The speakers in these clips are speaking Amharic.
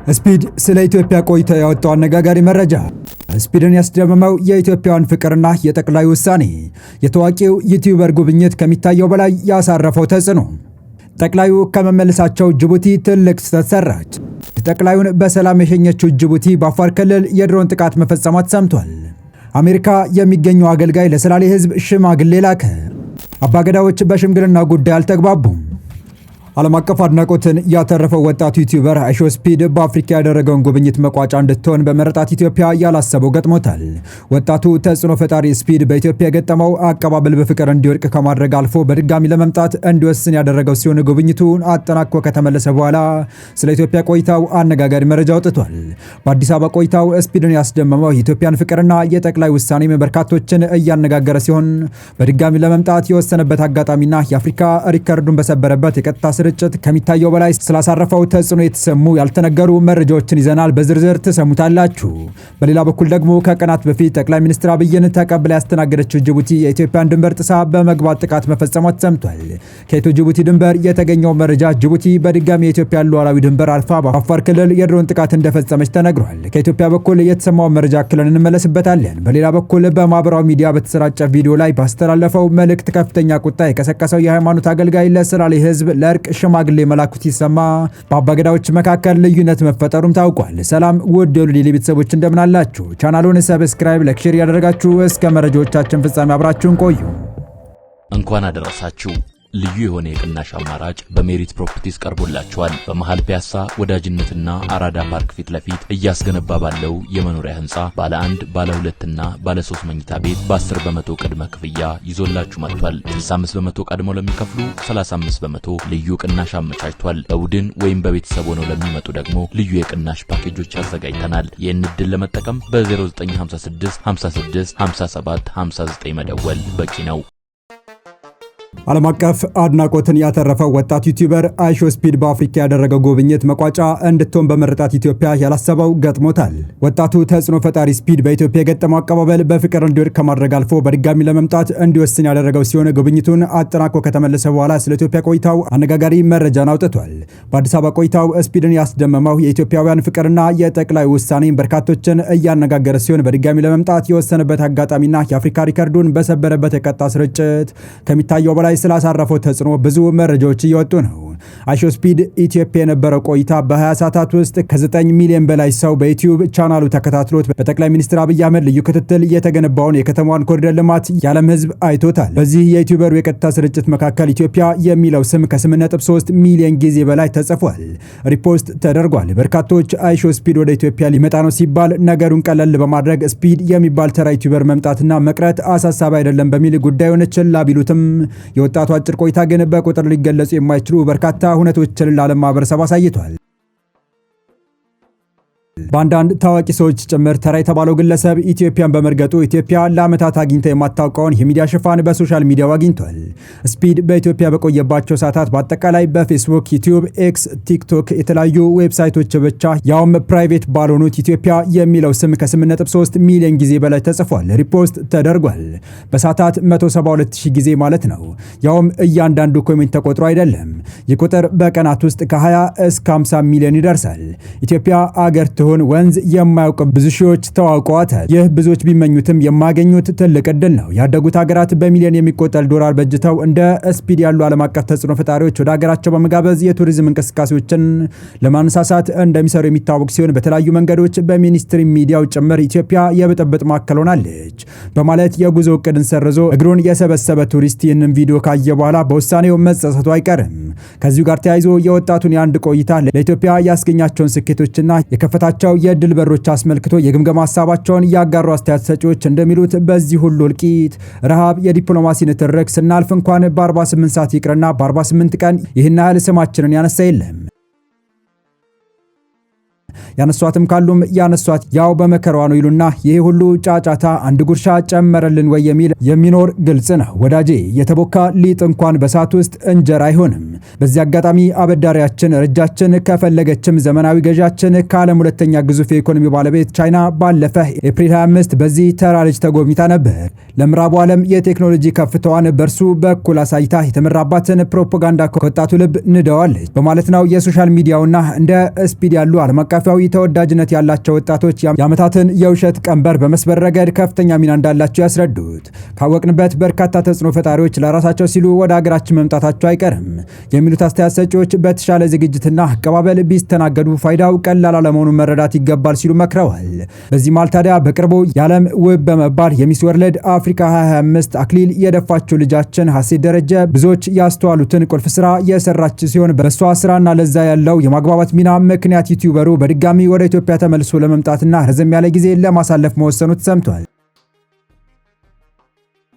ስፒድ ስለ ኢትዮጵያ ቆይታ ያወጣው አነጋጋሪ መረጃ። ስፒድን ያስደመመው የኢትዮጵያውያን ፍቅርና የጠቅላይ ውሳኔ፣ የታዋቂው ዩቲዩበር ጉብኝት ከሚታየው በላይ ያሳረፈው ተጽዕኖ። ጠቅላዩ ከመመለሳቸው ጅቡቲ ትልቅ ስህተት ሰራች። ጠቅላዩን በሰላም የሸኘችው ጅቡቲ በአፋር ክልል የድሮን ጥቃት መፈጸሟ ተሰምቷል። አሜሪካ የሚገኘው አገልጋይ ለሰላሌ ሕዝብ ሽማግሌ ላከ። አባገዳዎች በሽምግልና ጉዳይ አልተግባቡም። ዓለም አቀፍ አድናቆትን ያተረፈው ወጣቱ ዩቲዩበር አይሾስፒድ በአፍሪካ ያደረገውን ጉብኝት መቋጫ እንድትሆን በመረጣት ኢትዮጵያ ያላሰበው ገጥሞታል። ወጣቱ ተጽዕኖ ፈጣሪ ስፒድ በኢትዮጵያ የገጠመው አቀባበል በፍቅር እንዲወድቅ ከማድረግ አልፎ በድጋሚ ለመምጣት እንዲወስን ያደረገው ሲሆን ጉብኝቱን አጠናክሮ ከተመለሰ በኋላ ስለ ኢትዮጵያ ቆይታው አነጋጋሪ መረጃ አውጥቷል። በአዲስ አበባ ቆይታው ስፒድን ያስደመመው የኢትዮጵያን ፍቅርና የጠቅላይ ውሳኔ በርካቶችን እያነጋገረ ሲሆን በድጋሚ ለመምጣት የወሰነበት አጋጣሚና የአፍሪካ ሪከርዱን በሰበረበት የቀጥታ ስርጭት ከሚታየው በላይ ስላሳረፈው ተጽዕኖ የተሰሙ ያልተነገሩ መረጃዎችን ይዘናል። በዝርዝር ትሰሙታላችሁ። በሌላ በኩል ደግሞ ከቀናት በፊት ጠቅላይ ሚኒስትር አብይን ተቀብላ ያስተናገደችው ጅቡቲ የኢትዮጵያን ድንበር ጥሳ በመግባት ጥቃት መፈጸሟ ተሰምቷል። ከኢትዮ ጅቡቲ ድንበር የተገኘው መረጃ ጅቡቲ በድጋሚ የኢትዮጵያን ሉዓላዊ ድንበር አልፋ በአፋር ክልል የድሮን ጥቃት እንደፈጸመች ተነግሯል። ከኢትዮጵያ በኩል የተሰማው መረጃ አክለን እንመለስበታለን። በሌላ በኩል በማህበራዊ ሚዲያ በተሰራጨ ቪዲዮ ላይ ባስተላለፈው መልእክት ከፍተኛ ቁጣ የቀሰቀሰው የሃይማኖት አገልጋይ ለሰላሌ ሕዝብ ለእርቅ ሽማግሌ መላኩ ሲሰማ በአባገዳዎች መካከል ልዩነት መፈጠሩም ታውቋል። ሰላም ውድ የሉሊ ቤተሰቦች እንደምን አላችሁ? ቻናሉን ሰብስክራይብ፣ ላይክ፣ ሼር ያደረጋችሁ እስከ መረጃዎቻችን ፍጻሜ አብራችሁን ቆዩ። እንኳን አደረሳችሁ። ልዩ የሆነ የቅናሽ አማራጭ በሜሪት ፕሮፐርቲስ ቀርቦላችኋል። በመሃል ፒያሳ ወዳጅነትና አራዳ ፓርክ ፊት ለፊት እያስገነባ ባለው የመኖሪያ ህንጻ ባለ 1፣ ባለ 2 እና ባለ 3 መኝታ ቤት በ10 በመቶ ቅድመ ክፍያ ይዞላችሁ መጥቷል። 65 በመቶ ቀድሞ ለሚከፍሉ 35 በመቶ ልዩ ቅናሽ አመቻችቷል። በቡድን ወይም በቤተሰብ ሆነው ለሚመጡ ደግሞ ልዩ የቅናሽ ፓኬጆች አዘጋጅተናል። ይህን ዕድል ለመጠቀም በ0956 56 57 59 መደወል በቂ ነው። ዓለም አቀፍ አድናቆትን ያተረፈው ወጣት ዩቲዩበር አይሾስፒድ በአፍሪካ ያደረገው ጉብኝት መቋጫ እንድትሆን በመረጣት ኢትዮጵያ ያላሰበው ገጥሞታል። ወጣቱ ተጽዕኖ ፈጣሪ ስፒድ በኢትዮጵያ የገጠመው አቀባበል በፍቅር እንዲወድቅ ከማድረግ አልፎ በድጋሚ ለመምጣት እንዲወስን ያደረገው ሲሆን ጉብኝቱን አጠናክሮ ከተመለሰ በኋላ ስለ ኢትዮጵያ ቆይታው አነጋጋሪ መረጃን አውጥቷል። በአዲስ አበባ ቆይታው ስፒድን ያስደመመው የኢትዮጵያውያን ፍቅርና የጠቅላይ ውሳኔ በርካቶችን እያነጋገረ ሲሆን በድጋሚ ለመምጣት የወሰነበት አጋጣሚና የአፍሪካ ሪከርዱን በሰበረበት የቀጥታ ስርጭት ከሚታየው በላይ ስላሳረፈው ተጽዕኖ ብዙ መረጃዎች እየወጡ ነው። አይሾስፒድ ኢትዮጵያ የነበረው ቆይታ በ20 ሰዓታት ውስጥ ከ9 ሚሊዮን በላይ ሰው በዩቲዩብ ቻናሉ ተከታትሎት በጠቅላይ ሚኒስትር አብይ አህመድ ልዩ ክትትል የተገነባውን የከተማዋን ኮሪደር ልማት የዓለም ሕዝብ አይቶታል። በዚህ የዩቲዩበሩ የቀጥታ ስርጭት መካከል ኢትዮጵያ የሚለው ስም ከ8.3 ሚሊዮን ጊዜ በላይ ተጽፏል፣ ሪፖስት ተደርጓል። በርካቶች አይሾስፒድ ወደ ኢትዮጵያ ሊመጣ ነው ሲባል ነገሩን ቀለል በማድረግ ስፒድ የሚባል ተራ ዩቲዩበር መምጣትና መቅረት አሳሳቢ አይደለም በሚል ጉዳዩን ችላ ቢሉትም የወጣቱ አጭር ቆይታ ግን በቁጥር ሊገለጹ የማይችሉ በርካታ ሁነቶችን ለዓለም ማህበረሰብ አሳይቷል። በአንዳንድ ታዋቂ ሰዎች ጭምር ተራ የተባለው ግለሰብ ኢትዮጵያን በመርገጡ ኢትዮጵያ ለዓመታት አግኝታ የማታውቀውን የሚዲያ ሽፋን በሶሻል ሚዲያው አግኝቷል። ስፒድ በኢትዮጵያ በቆየባቸው ሰዓታት በአጠቃላይ በፌስቡክ፣ ዩቲዩብ፣ ኤክስ፣ ቲክቶክ የተለያዩ ዌብሳይቶች ብቻ ያውም ፕራይቬት ባልሆኑት ኢትዮጵያ የሚለው ስም ከ8.3 ሚሊዮን ጊዜ በላይ ተጽፏል፣ ሪፖስት ተደርጓል። በሰዓታት 172,000 ጊዜ ማለት ነው። ያውም እያንዳንዱ ኮሜንት ተቆጥሮ አይደለም። ይህ ቁጥር በቀናት ውስጥ ከ20 እስከ 50 ሚሊዮን ይደርሳል። ኢትዮጵያ አገር ወንዝ የማያውቅ ብዙ ሺዎች ተዋውቀዋታል። ይህ ብዙዎች ቢመኙትም የማገኙት ትልቅ ዕድል ነው። ያደጉት ሀገራት በሚሊዮን የሚቆጠር ዶላር በጅተው እንደ ስፒድ ያሉ ዓለም አቀፍ ተጽዕኖ ፈጣሪዎች ወደ ሀገራቸው በመጋበዝ የቱሪዝም እንቅስቃሴዎችን ለማነሳሳት እንደሚሰሩ የሚታወቅ ሲሆን በተለያዩ መንገዶች በሚኒስትሪ ሚዲያው ጭምር ኢትዮጵያ የብጥብጥ ማዕከል ሆናለች በማለት የጉዞ እቅድን ሰርዞ እግሩን የሰበሰበ ቱሪስት ይህንን ቪዲዮ ካየ በኋላ በውሳኔው መጸጸቱ አይቀርም። ከዚሁ ጋር ተያይዞ የወጣቱን የአንድ ቆይታ ለኢትዮጵያ ያስገኛቸውን ስኬቶችና የከፈታቸው የድል በሮች አስመልክቶ የግምገማ ሀሳባቸውን ያጋሩ አስተያየት ሰጪዎች እንደሚሉት በዚህ ሁሉ እልቂት፣ ረሃብ፣ የዲፕሎማሲ ንትርክ ስናልፍ እንኳን በ48 ሰዓት ይቅርና በ48 ቀን ይህን ያህል ስማችንን ያነሳ የለም። ያነሷትም ካሉም ያነሷት ያው በመከራዋ ነው ይሉና ይሄ ሁሉ ጫጫታ አንድ ጉርሻ ጨመረልን ወይ የሚኖር ግልጽ ነው ወዳጄ። የተቦካ ሊጥ እንኳን በሰዓት ውስጥ እንጀራ አይሆንም። በዚህ አጋጣሚ አበዳሪያችን ረጃችን ከፈለገችም ዘመናዊ ገዣችን ከዓለም ሁለተኛ ግዙፍ የኢኮኖሚ ባለቤት ቻይና ባለፈ ኤፕሪል 25 በዚህ ተራ ልጅ ተጎብኝታ ነበር። ለምዕራቡ ዓለም የቴክኖሎጂ ከፍታዋን በእርሱ በኩል አሳይታ የተመራባትን ፕሮፓጋንዳ ከወጣቱ ልብ ንደዋለች በማለት ነው የሶሻል ሚዲያውና እንደ ስፒድ ያሉ ዓለም አቀፍ ዘርፋዊ ተወዳጅነት ያላቸው ወጣቶች የዓመታትን የውሸት ቀንበር በመስበር ረገድ ከፍተኛ ሚና እንዳላቸው ያስረዱት። ካወቅንበት በርካታ ተጽዕኖ ፈጣሪዎች ለራሳቸው ሲሉ ወደ ሀገራችን መምጣታቸው አይቀርም የሚሉት አስተያየት ሰጪዎች በተሻለ ዝግጅትና አቀባበል ቢስተናገዱ ፋይዳው ቀላል አለመሆኑን መረዳት ይገባል ሲሉ መክረዋል። በዚህ መሃል ታዲያ በቅርቡ የዓለም ውብ በመባል የሚስ ወርልድ አፍሪካ 2025 አክሊል የደፋችው ልጃችን ሀሴት ደረጀ ብዙዎች ያስተዋሉትን ቁልፍ ስራ የሰራች ሲሆን በሷ ስራና ለዛ ያለው የማግባባት ሚና ምክንያት ዩቲዩበሩ በድጋሚ ወደ ኢትዮጵያ ተመልሶ ለመምጣትና ረዘም ያለ ጊዜ ለማሳለፍ መወሰኑ ተሰምቷል።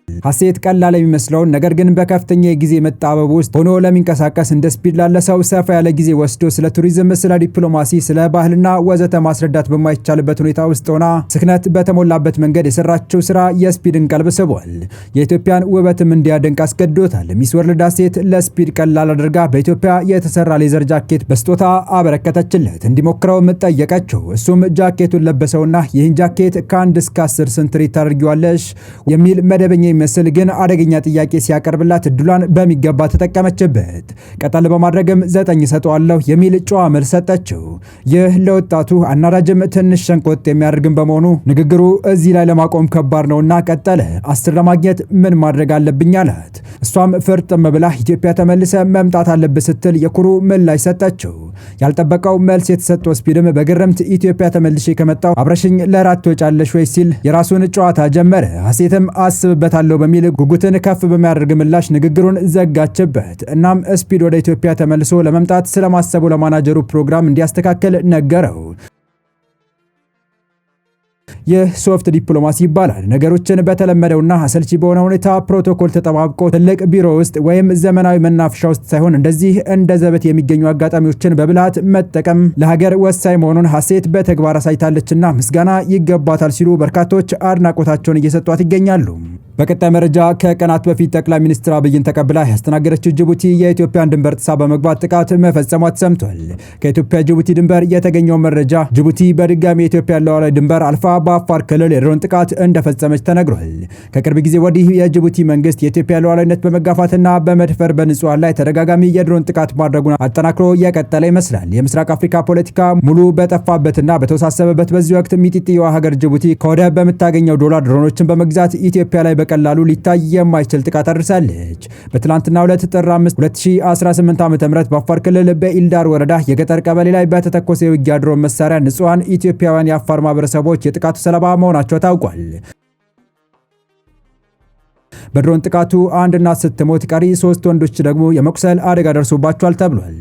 ሀሴት ቀላል የሚመስለውን ነገር ግን በከፍተኛ የጊዜ መጣበብ ውስጥ ሆኖ ለሚንቀሳቀስ እንደ ስፒድ ላለ ሰው ሰፋ ያለ ጊዜ ወስዶ ስለ ቱሪዝም፣ ስለ ዲፕሎማሲ፣ ስለ ባህልና ወዘተ ማስረዳት በማይቻልበት ሁኔታ ውስጥ ሆና ስክነት በተሞላበት መንገድ የሰራችው ስራ የስፒድን ቀልብ ስቧል። የኢትዮጵያን ውበትም እንዲያደንቅ አስገድዶታል። ሚስ ወርልድ ሀሴት ለስፒድ ቀላል አድርጋ በኢትዮጵያ የተሰራ ሌዘር ጃኬት በስጦታ አበረከተችለት። እንዲሞክረውም ጠየቀችው። እሱም ጃኬቱን ለበሰውና ይህን ጃኬት ከ1 እስከ 10 ስንት ሬት ታደርጊዋለሽ የሚል መደበኛ መስል ግን አደገኛ ጥያቄ ሲያቀርብላት እድሏን በሚገባ ተጠቀመችበት። ቀጠል በማድረግም 9 ሰጠዋለሁ የሚል ጨዋ መልስ ሰጠችው። ይህ ለወጣቱ አናዳጅም ትንሽ ሸንቆጥ የሚያደርግም በመሆኑ ንግግሩ እዚህ ላይ ለማቆም ከባድ ነውና ቀጠለ። 10 ለማግኘት ምን ማድረግ አለብኝ አላት። እሷም ፍርጥም ብላ ኢትዮጵያ ተመልሰ መምጣት አለብህ ስትል የኩሩ ምላሽ ሰጠችው። ያልጠበቀው መልስ የተሰጠው ስፒድም በግርምት ኢትዮጵያ ተመልሼ ከመጣው አብረሽኝ ለራት ትወጫለሽ ወይ ሲል የራሱን ጨዋታ ጀመረ። ሀሴትም አስብበታለሁ በሚል ጉጉትን ከፍ በሚያደርግ ምላሽ ንግግሩን ዘጋችበት። እናም ስፒድ ወደ ኢትዮጵያ ተመልሶ ለመምጣት ስለማሰቡ ለማናጀሩ ፕሮግራም እንዲያስተካክል ነገረው። ይህ ሶፍት ዲፕሎማሲ ይባላል። ነገሮችን በተለመደውና አሰልቺ በሆነ ሁኔታ ፕሮቶኮል ተጠባብቆ ትልቅ ቢሮ ውስጥ ወይም ዘመናዊ መናፈሻ ውስጥ ሳይሆን እንደዚህ እንደ ዘበት የሚገኙ አጋጣሚዎችን በብልሃት መጠቀም ለሀገር ወሳኝ መሆኑን ሀሴት በተግባር አሳይታለችና ምስጋና ይገባታል ሲሉ በርካቶች አድናቆታቸውን እየሰጧት ይገኛሉ። በቀጣይ መረጃ ከቀናት በፊት ጠቅላይ ሚኒስትር አብይን ተቀብላ ያስተናገደችው ጅቡቲ የኢትዮጵያን ድንበር ጥሳ በመግባት ጥቃት መፈጸሟ ተሰምቷል። ከኢትዮጵያ ጅቡቲ ድንበር የተገኘው መረጃ ጅቡቲ በድጋሚ የኢትዮጵያ ሉዓላዊ ድንበር አልፋ በአፋር ክልል የድሮን ጥቃት እንደፈጸመች ተነግሯል። ከቅርብ ጊዜ ወዲህ የጅቡቲ መንግስት የኢትዮጵያ ሉዓላዊነት በመጋፋትና በመድፈር በንጹሃን ላይ ተደጋጋሚ የድሮን ጥቃት ማድረጉን አጠናክሮ የቀጠለ ይመስላል። የምስራቅ አፍሪካ ፖለቲካ ሙሉ በጠፋበትና በተወሳሰበበት በዚህ ወቅት ሚጢጢዋ ሀገር ጅቡቲ ከወደብ በምታገኘው ዶላር ድሮኖችን በመግዛት ኢትዮጵያ ላይ በቀላሉ ሊታይ የማይችል ጥቃት አድርሳለች። በትላንትናው ዕለት ጥር 5 2018 ዓ.ም በአፋር ክልል በኢልዳር ወረዳ የገጠር ቀበሌ ላይ በተተኮሰ የውጊያ ድሮን መሳሪያ ንጹሃን ኢትዮጵያውያን የአፋር ማህበረሰቦች የጥቃቱ ሰለባ መሆናቸው ታውቋል። በድሮን ጥቃቱ 1 እናት ስትሞት ቀሪ 3 ወንዶች ደግሞ የመቁሰል አደጋ ደርሶባቸዋል ተብሏል።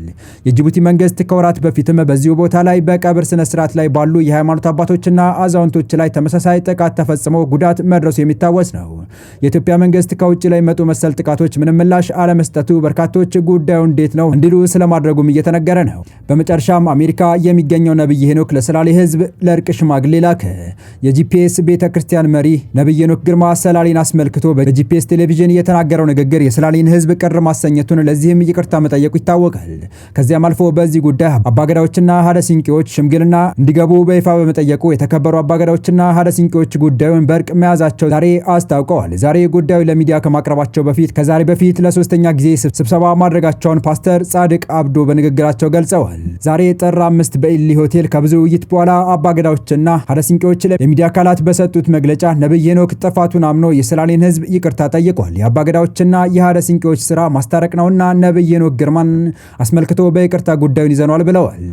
የጅቡቲ መንግስት ከወራት በፊትም በዚሁ ቦታ ላይ በቀብር ስነ ስርዓት ላይ ባሉ የሃይማኖት አባቶችና አዛውንቶች ላይ ተመሳሳይ ጥቃት ተፈጽሞ ጉዳት መድረሱ የሚታወስ ነው። የኢትዮጵያ መንግስት ከውጭ ላይ መጡ መሰል ጥቃቶች ምንም ምላሽ አለመስጠቱ በርካቶች ጉዳዩ እንዴት ነው እንዲሉ ስለማድረጉም እየተነገረ ነው። በመጨረሻም አሜሪካ የሚገኘው ነብይ ሄኖክ ለሰላሌ ህዝብ ለእርቅ ሽማግሌ ላከ። የጂፒኤስ ቤተክርስቲያን መሪ ነብይ ሄኖክ ግርማ ሰላሌን አስመልክቶ በጂፒኤስ ቴሌቪዥን የተናገረው ንግግር የሰላሌን ህዝብ ቅር ማሰኘቱን ለዚህም ይቅርታ መጠየቁ ይታወቃል። ከዚያም አልፎ በዚህ ጉዳይ አባገዳዎችና ሀደ ሲንቄዎች ሽምግልና እንዲገቡ በይፋ በመጠየቁ የተከበሩ አባገዳዎችና ሀደ ሲንቄዎች ጉዳዩን በእርቅ መያዛቸው ዛሬ አስታውቀዋል። ዛሬ ጉዳዩ ለሚዲያ ከማቅረባቸው በፊት ከዛሬ በፊት ለሶስተኛ ጊዜ ስብሰባ ማድረጋቸውን ፓስተር ጻድቅ አብዶ በንግግራቸው ገልጸዋል። ዛሬ ጥር 5 በኢሊ ሆቴል ከብዙ ውይይት በኋላ አባገዳዎችና ሀደ ሲንቄዎች ለሚዲያ አካላት በሰጡት መግለጫ ነብይ ሄኖክ ጥፋቱን አምኖ የሰላሌን ህዝብ ይቅርታ ጠይቋል። የአባገዳዎችና የሀደ ሲንቄዎች ስራ ማስታረቅ ነውና ነብይ ሄኖክ ግርማን አስመልክቶ በይቅርታ ጉዳዩን ይዘኗል ብለዋል።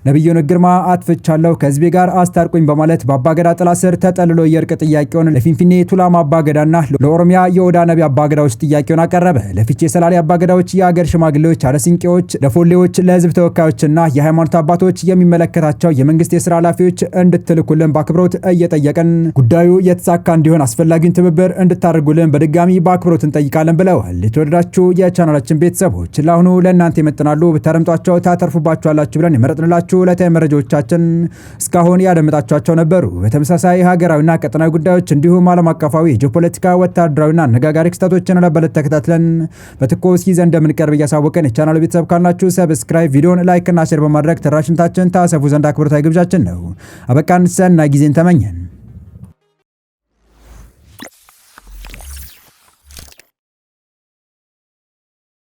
ነብይ ሄኖክ ግርማ አጥፍቻለሁ ከህዝቤ ጋር አስታርቁኝ በማለት በአባገዳ ጥላ ስር ተጠልሎ የእርቅ ጥያቄውን ለፊንፊኔ ቱላማ አባገዳና ለኦሮሚያ የኦዳ ነቢ አባገዳዎች ጥያቄውን አቀረበ። ለፊቼ ሰላሌ አባገዳዎች፣ የአገር ሽማግሌዎች፣ ሀደ ሲንቄዎች፣ ለፎሌዎች፣ ለህዝብ ተወካዮችና የሃይማኖት አባቶች የሚመለከታቸው የመንግስት የስራ ኃላፊዎች እንድትልኩልን በአክብሮት እየጠየቀን ጉዳዩ የተሳካ እንዲሆን አስፈላጊውን ትብብር እንድታደርጉልን በድጋሚ በአክብሮት እንጠይቃለን ብለዋል። የተወደዳችሁ የቻናላችን ቤተሰቦች ለአሁኑ ለእናንተ ይመጥናሉ ብታደምጧቸው ታተርፉባችኋላችሁ ብለን የመረጥንላችሁ ዕለታዊ መረጃዎቻችን እስካሁን ያደመጣችኋቸው ነበሩ። በተመሳሳይ ሀገራዊና ቀጠናዊ ጉዳዮች እንዲሁም ዓለም አቀፋዊ ጂኦፖለቲካ፣ ወታደራዊና አነጋጋሪ ክስተቶችን ለበለጠ ተከታትለን በትኩስ ይዘን እንደምንቀርብ እያሳወቀን የቻናሉ ቤተሰብ ካላችሁ ሰብስክራይብ፣ ቪዲዮን ላይክ እና ሼር በማድረግ ተደራሽነታችን ታሰፉ ዘንድ አክብሮታዊ ግብዣችን ነው። አበቃን። ሰናይ ጊዜን ተመኘን።